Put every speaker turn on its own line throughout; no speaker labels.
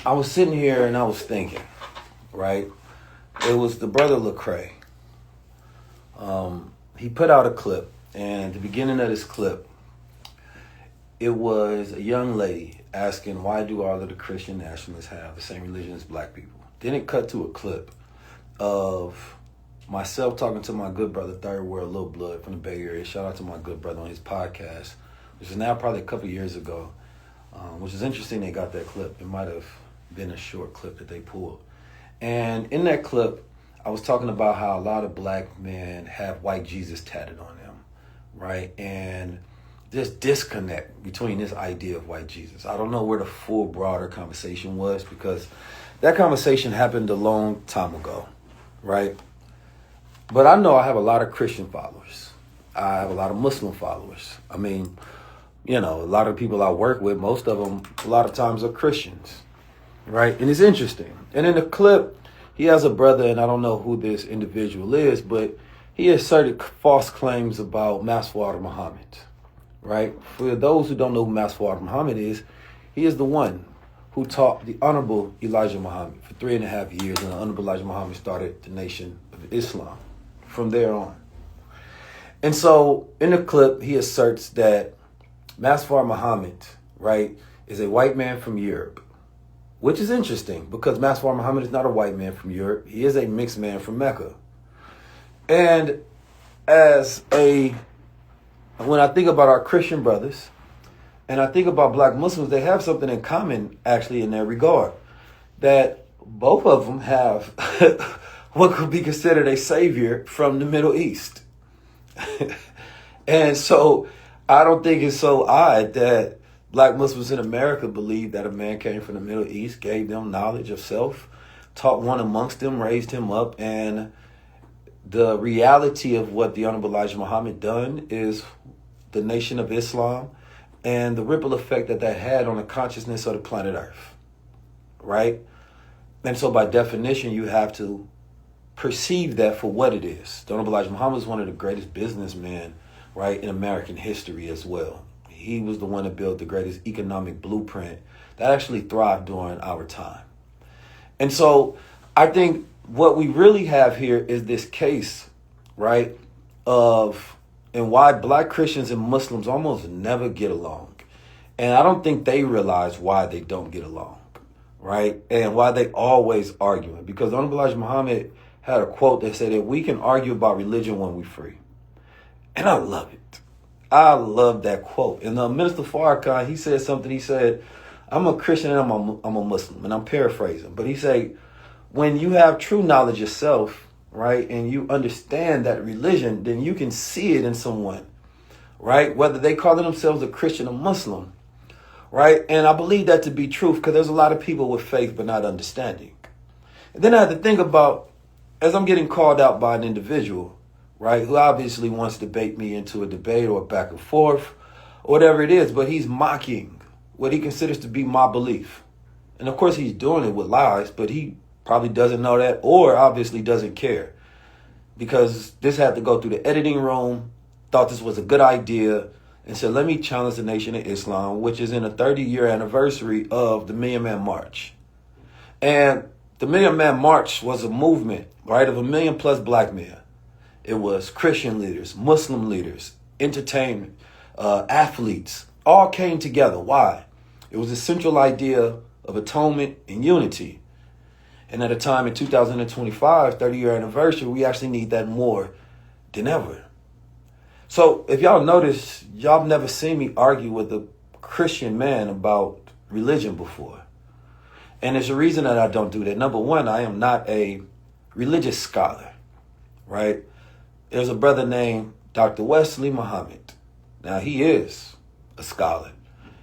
I was sitting here and I was thinking, right? It was the brother Lecrae. He put out a clip, and at the beginning of this clip, it was a young lady asking, why do all of the Christian nationalists have the same religion as black people? Then it cut to a clip of myself talking to my good brother, Third World Lil Blood from the Bay Area. Shout out to my good brother on his podcast, which is now probably a couple years ago, which is interesting they got that clip. It might have been a short clip that they pulled. And in that clip, I was talking about how a lot of black men have white Jesus tatted on them, right? And this disconnect between this idea of white Jesus. I don't know where the full broader conversation was, because that conversation happened a long time ago, right? But I know I have a lot of Christian followers. I have a lot of Muslim followers. I mean, a lot of people I work with, most of them a lot of times are Christians, right? And it's interesting. And in the clip, he has a brother, and I don't know who this individual is, but he asserted false claims about Masfar Muhammad, right? For those who don't know who Masfar Muhammad is, he is the one who taught the Honorable Elijah Muhammad for 3.5 years, and the Honorable Elijah Muhammad started the Nation of Islam from there on. And so in the clip, he asserts that Masfar Muhammad, right, is a white man from Europe, which is interesting because Masfar Muhammad is not a white man from Europe. He is a mixed man from Mecca. And when I think about our Christian brothers and I think about black Muslims, they have something in common actually in that regard, that both of them have what could be considered a savior from the Middle East. And so I don't think it's so odd that black Muslims in America believe that a man came from the Middle East, gave them knowledge of self, taught one amongst them, raised him up, and the reality of what the Honorable Elijah Muhammad done is the Nation of Islam and the ripple effect that had on the consciousness of the planet Earth, right? And so by definition, you have to perceive that for what it is. The Honorable Elijah Muhammad is one of the greatest businessmen, right, in American history as well. He was the one that built the greatest economic blueprint that actually thrived during our time. And so I think what we really have here is this case, right, and why black Christians and Muslims almost never get along. And I don't think they realize why they don't get along, right, and why they always arguing. Because Honorable Elijah Muhammad had a quote that said that we can argue about religion when we're free. And I love it. I love that quote. And Minister Farrakhan, he said something. He said, I'm a Christian and I'm a Muslim. And I'm paraphrasing. But he said, when you have true knowledge yourself, right, and you understand that religion, then you can see it in someone, right, whether they call themselves a Christian or Muslim, right? And I believe that to be true because there's a lot of people with faith but not understanding. And then I had to think about, as I'm getting called out by an individual, right, who obviously wants to bait me into a debate or back and forth, or whatever it is, but he's mocking what he considers to be my belief. And of course he's doing it with lies, but he probably doesn't know that or obviously doesn't care, because this had to go through the editing room, thought this was a good idea, and said, let me challenge the Nation of Islam, which is in the 30-year anniversary of the Million Man March. And the Million Man March was a movement, right, of 1 million plus black men. It was Christian leaders, Muslim leaders, entertainment, athletes, all came together. Why? It was a central idea of atonement and unity. And at a time in 2025, 30-year anniversary, we actually need that more than ever. So if y'all notice, y'all have never seen me argue with a Christian man about religion before. And there's a reason that I don't do that. Number one, I am not a religious scholar, right? There's a brother named Dr. Wesley Muhammad. Now, he is a scholar.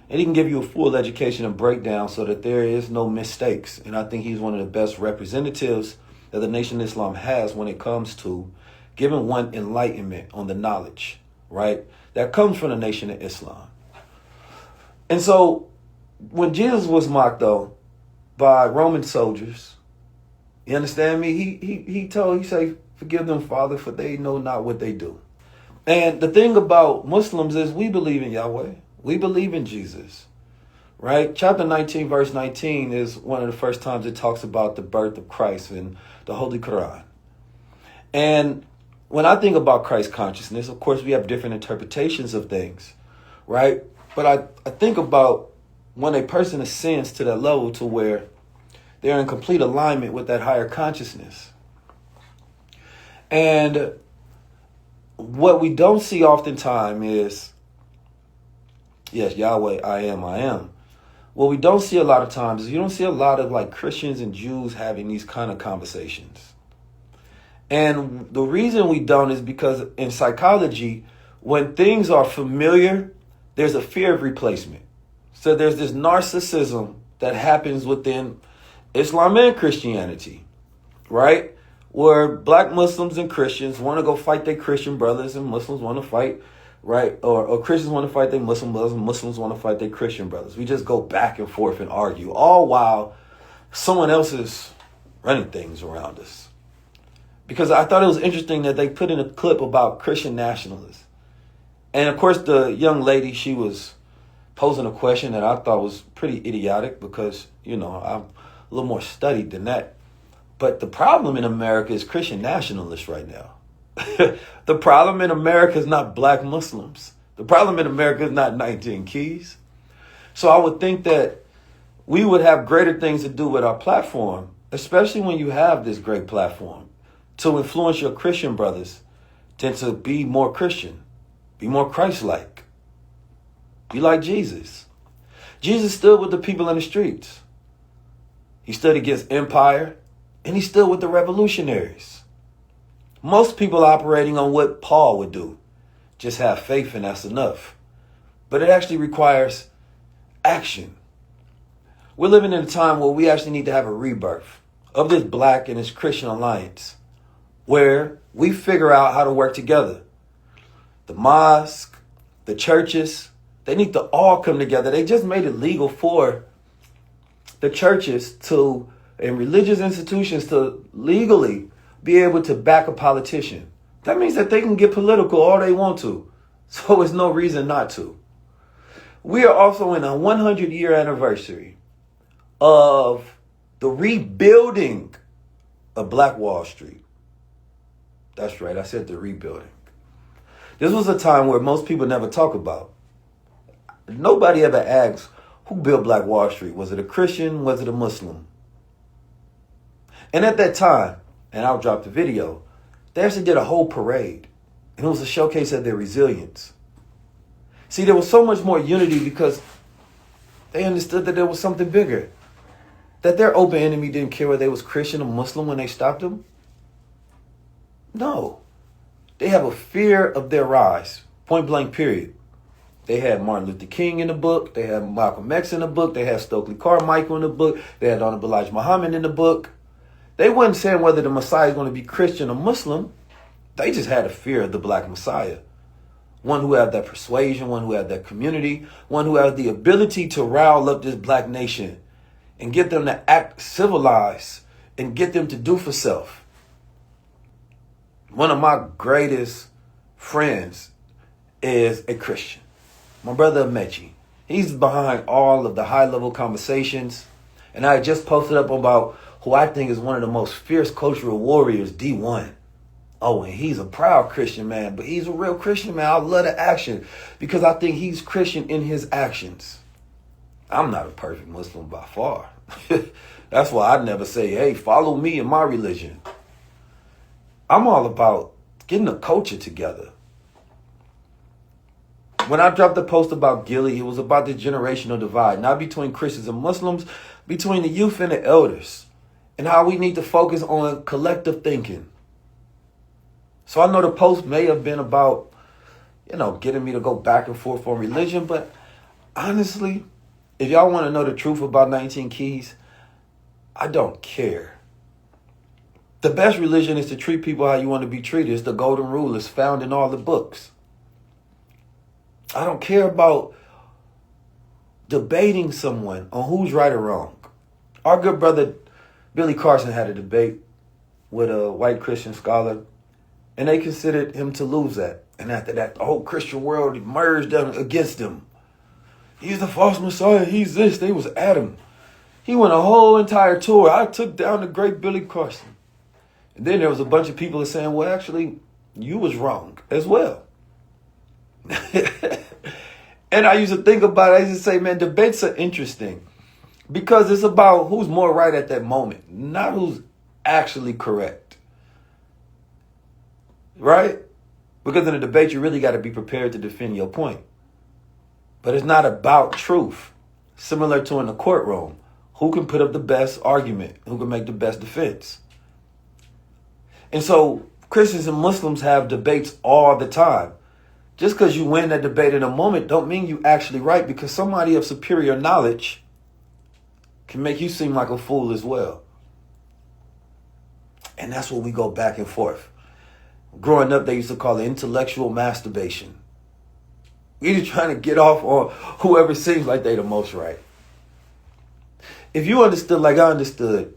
And he can give you a full education and breakdown so that there is no mistakes. And I think he's one of the best representatives that the Nation of Islam has when it comes to giving one enlightenment on the knowledge, right, that comes from the Nation of Islam. And so when Jesus was mocked, though, by Roman soldiers, you understand me? He said, forgive them, Father, for they know not what they do. And the thing about Muslims is we believe in Yahweh. We believe in Jesus, right? Chapter 19, verse 19 is one of the first times it talks about the birth of Christ in the Holy Quran. And when I think about Christ consciousness, of course, we have different interpretations of things, right? But I think about when a person ascends to that level to where they're in complete alignment with that higher consciousness. And what we don't see oftentimes is, yes, Yahweh, I am. What we don't see a lot of times is you don't see a lot of like Christians and Jews having these kind of conversations. And the reason we don't is because in psychology, when things are familiar, there's a fear of replacement. So there's this narcissism that happens within Islam and Christianity, right? Where black Muslims and Christians want to go fight their Christian brothers and Muslims want to fight, right? Or Christians want to fight their Muslim brothers and Muslims want to fight their Christian brothers. We just go back and forth and argue, all while someone else is running things around us. Because I thought it was interesting that they put in a clip about Christian Nationalist. And of course, the young lady, she was posing a question that I thought was pretty idiotic because, you know, I'm a little more studied than that. But the problem in America is Christian nationalists right now. The problem in America is not black Muslims. The problem in America is not 19 Keys. So I would think that we would have greater things to do with our platform, especially when you have this great platform, to influence your Christian brothers than to be more Christian, be more Christ-like, be like Jesus. Jesus stood with the people in the streets. He stood against empire, and he stood with the revolutionaries. Most people operating on what Paul would do, just have faith and that's enough. But it actually requires action. We're living in a time where we actually need to have a rebirth of this black and this Christian alliance, where we figure out how to work together. The mosque, the churches, they need to all come together. They just made it legal for the churches to, and religious institutions to legally be able to back a politician. That means that they can get political all they want to. So there's no reason not to. We are also in a 100-year anniversary of the rebuilding of Black Wall Street. That's right, I said the rebuilding. This was a time where most people never talk about. Nobody ever asks, who built Black Wall Street? Was it a Christian? Was it a Muslim? And at that time, and I'll drop the video, they actually did a whole parade. And it was a showcase of their resilience. See, there was so much more unity because they understood that there was something bigger. That their open enemy didn't care whether they was Christian or Muslim when they stopped them. No. They have a fear of their rise. Point blank, period. They had Martin Luther King in the book. They had Malcolm X in the book. They had Stokely Carmichael in the book. They had Honorable Elijah Muhammad in the book. They wasn't saying whether the Messiah is going to be Christian or Muslim. They just had a fear of the black Messiah. One who had that persuasion, one who had that community, one who had the ability to rile up this black nation and get them to act civilized and get them to do for self. One of my greatest friends is a Christian. My brother Mechi. He's behind all of the high-level conversations. And I just posted up about who I think is one of the most fierce cultural warriors, D1. Oh, and he's a proud Christian man, but he's a real Christian man. I love the action because I think he's Christian in his actions. I'm not a perfect Muslim by far. That's why I never say, hey, follow me in my religion. I'm all about getting a culture together. When I dropped the post about Gilly, it was about the generational divide, not between Christians and Muslims, between the youth and the elders, and how we need to focus on collective thinking. So I know the post may have been about, getting me to go back and forth on religion, but honestly, if y'all want to know the truth about 19 Keys, I don't care. The best religion is to treat people how you want to be treated. It's the golden rule. It's found in all the books. I don't care about debating someone on who's right or wrong. Our good brother Billy Carson had a debate with a white Christian scholar, and they considered him to lose that. And after that, the whole Christian world emerged against him. He's the false Messiah. He's this. They was Adam. He went a whole entire tour. I took down the great Billy Carson. And then there was a bunch of people that saying, well, actually, you was wrong as well. And I used to think about it. I used to say, man, debates are interesting because it's about who's more right at that moment, not who's actually correct. Right? Because in a debate, you really got to be prepared to defend your point. But it's not about truth. Similar to in the courtroom, who can put up the best argument? Who can make the best defense? And so Christians and Muslims have debates all the time. Just because you win that debate in a moment don't mean you actually right, because somebody of superior knowledge can make you seem like a fool as well. And that's what we go back and forth. Growing up, they used to call it intellectual masturbation. We're just trying to get off on whoever seems like they the most right. If you understood, like I understood,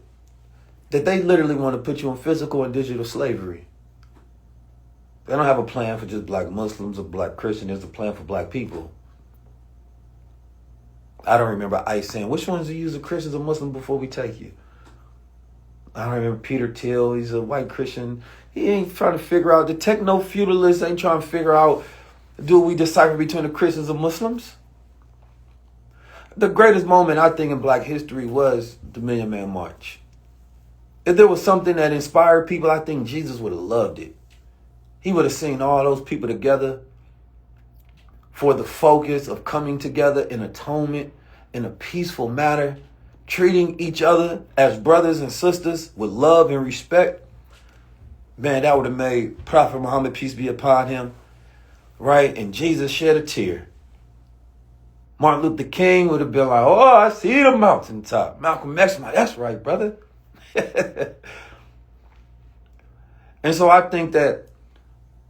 that they literally want to put you in physical and digital slavery. They don't have a plan for just black Muslims or black Christians. There's a plan for black people. I don't remember ICE saying, which ones do you use, a Christians or Muslim, before we take you? I don't remember Peter Thiel. He's a white Christian. He ain't trying to figure out. The techno-feudalists ain't trying to figure out, do we decipher between the Christians and Muslims? The greatest moment, I think, in black history was the Million Man March. If there was something that inspired people, I think Jesus would have loved it. He would have seen all those people together for the focus of coming together in atonement in a peaceful manner, treating each other as brothers and sisters with love and respect. Man, that would have made Prophet Muhammad, peace be upon him, right? And Jesus shed a tear. Martin Luther King would have been like, oh, I see the mountaintop. Malcolm X, that's right, brother. And so I think that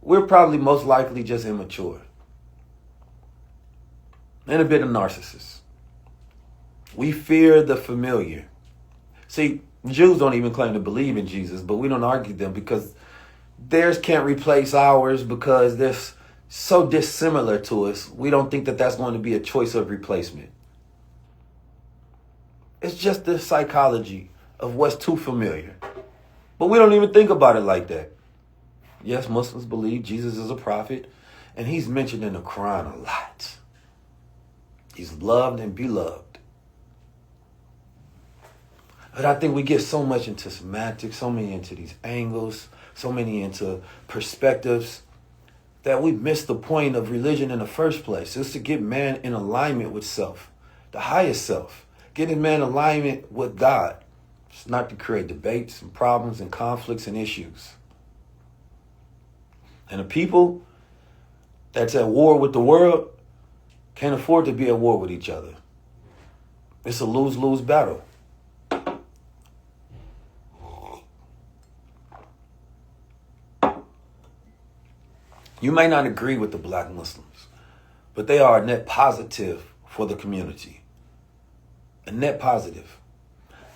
we're probably most likely just immature and a bit of narcissists. We fear the familiar. See, Jews don't even claim to believe in Jesus, but we don't argue them because theirs can't replace ours because they're so dissimilar to us. We don't think that that's going to be a choice of replacement. It's just the psychology of what's too familiar. But we don't even think about it like that. Yes, Muslims believe Jesus is a prophet, and he's mentioned in the Quran a lot. He's loved and beloved. But I think we get so much into semantics, so many into these angles, so many into perspectives, that we miss the point of religion in the first place. It's to get man in alignment with self, the highest self. Getting man in alignment with God. It's not to create debates and problems and conflicts and issues. And the people that's at war with the world can't afford to be at war with each other. It's a lose-lose battle. You may not agree with the black Muslims, but they are a net positive for the community. A net positive.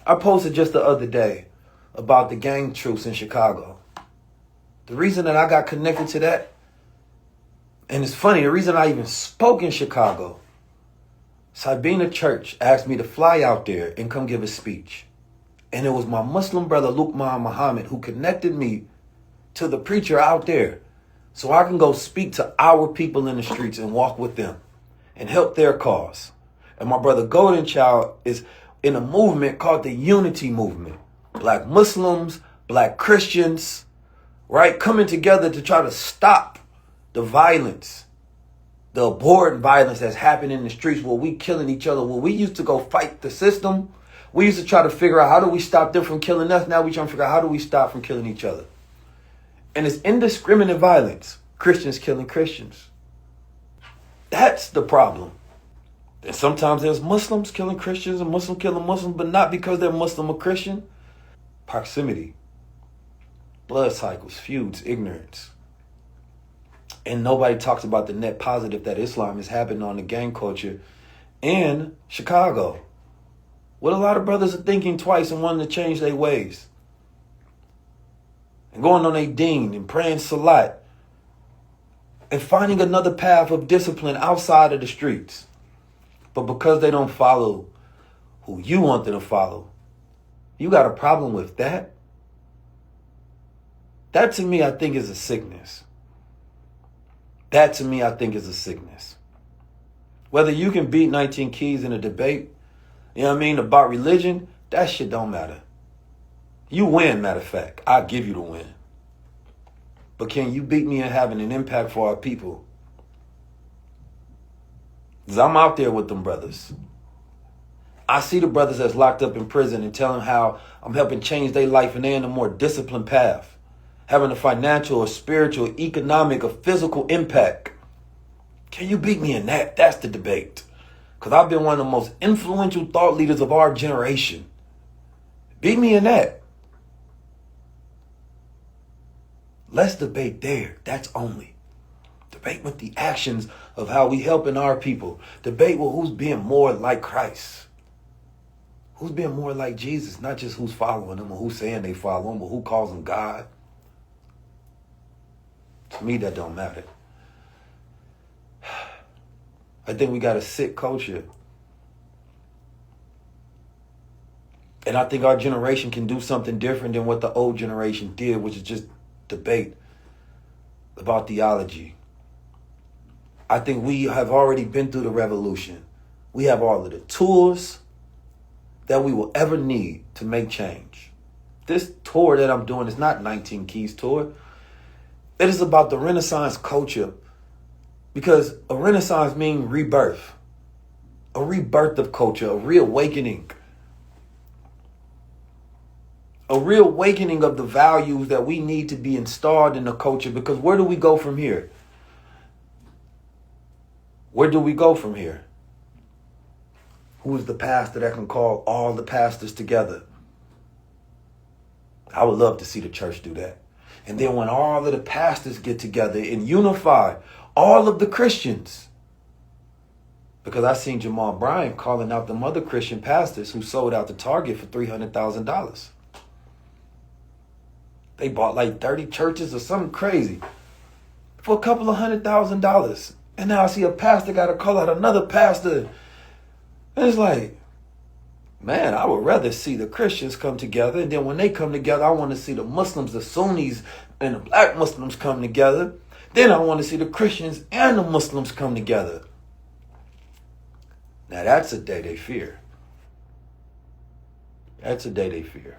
I posted just the other day about the gang troops in Chicago. The reason that I got connected to that, and it's funny, the reason I even spoke in Chicago, Sabina Church asked me to fly out there and come give a speech. And it was my Muslim brother, Luqman Muhammad, who connected me to the preacher out there so I can go speak to our people in the streets and walk with them and help their cause. And my brother Golden Child is in a movement called the Unity Movement. Black Muslims, black Christians, right? Coming together to try to stop the violence, the abhorrent violence that's happening in the streets where we killing each other. Where we used to go fight the system, we used to try to figure out how do we stop them from killing us. Now we trying to figure out how do we stop from killing each other. And it's indiscriminate violence. Christians killing Christians. That's the problem. And sometimes there's Muslims killing Christians and Muslims killing Muslims, but not because they're Muslim or Christian. Proximity, blood cycles, feuds, ignorance. And nobody talks about the net positive that Islam is having on the gang culture in Chicago. What a lot of brothers are thinking twice and wanting to change their ways. And going on a deen and praying salat. And finding another path of discipline outside of the streets. But because they don't follow who you want them to follow, you got a problem with that? That to me, I think is a sickness. That to me, I think is a sickness. Whether you can beat 19 Keys in a debate, you know what I mean, about religion, that shit don't matter. You win, matter of fact. I'll give you the win. But can you beat me in having an impact for our people? Because I'm out there with them brothers. I see the brothers that's locked up in prison and tell them how I'm helping change their life and they're in a more disciplined path. Having a financial or spiritual, economic or physical impact. Can you beat me in that? That's the debate. Because I've been one of the most influential thought leaders of our generation. Beat me in that. Let's debate there. That's only. Debate with the actions of how we helping our people. Debate with who's being more like Christ. Who's being more like Jesus. Not just who's following him or who's saying they follow him or who calls him God. To me, that don't matter. I think we got a sick culture. And I think our generation can do something different than what the old generation did, which is just debate about theology. I think we have already been through the revolution. We have all of the tools that we will ever need to make change. This tour that I'm doing is not 19 Keys tour. It is about the Renaissance culture, because a Renaissance means rebirth, a rebirth of culture, a reawakening. A reawakening of the values that we need to be installed in the culture. Because where do we go from here? Where do we go from here? Who is the pastor that can call all the pastors together? I would love to see the church do that. And then when all of the pastors get together and unify all of the Christians. Because I seen Jamal Bryant calling out the other Christian pastors who sold out to Target for $300,000. They bought like 30 churches or something crazy for a couple of $100,000. And now I see a pastor got to call out another pastor. And it's like, man, I would rather see the Christians come together. And then when they come together, I want to see the Muslims, the Sunnis, and the black Muslims come together. Then I want to see the Christians and the Muslims come together. Now that's a day they fear. That's a day they fear.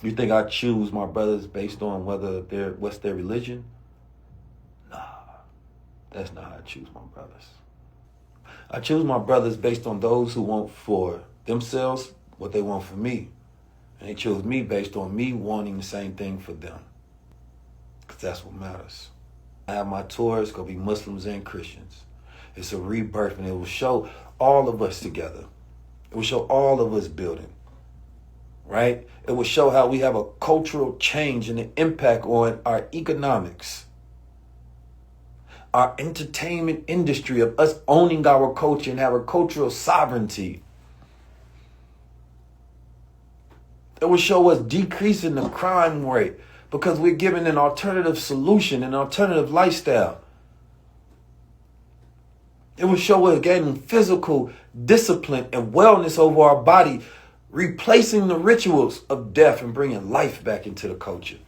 You think I choose my brothers based on what's their religion? Nah, that's not how I choose my brothers. I choose my brothers based on those who want for themselves what they want for me. And they choose me based on me wanting the same thing for them. Because that's what matters. I have my tour, it's going to be Muslims and Christians. It's a rebirth, and it will show all of us together. It will show all of us building. Right? It will show how we have a cultural change and an impact on our economics, our entertainment industry, of us owning our culture and our cultural sovereignty. It will show us decreasing the crime rate because we're giving an alternative solution, an alternative lifestyle. It will show us gaining physical discipline and wellness over our body, replacing the rituals of death and bringing life back into the culture.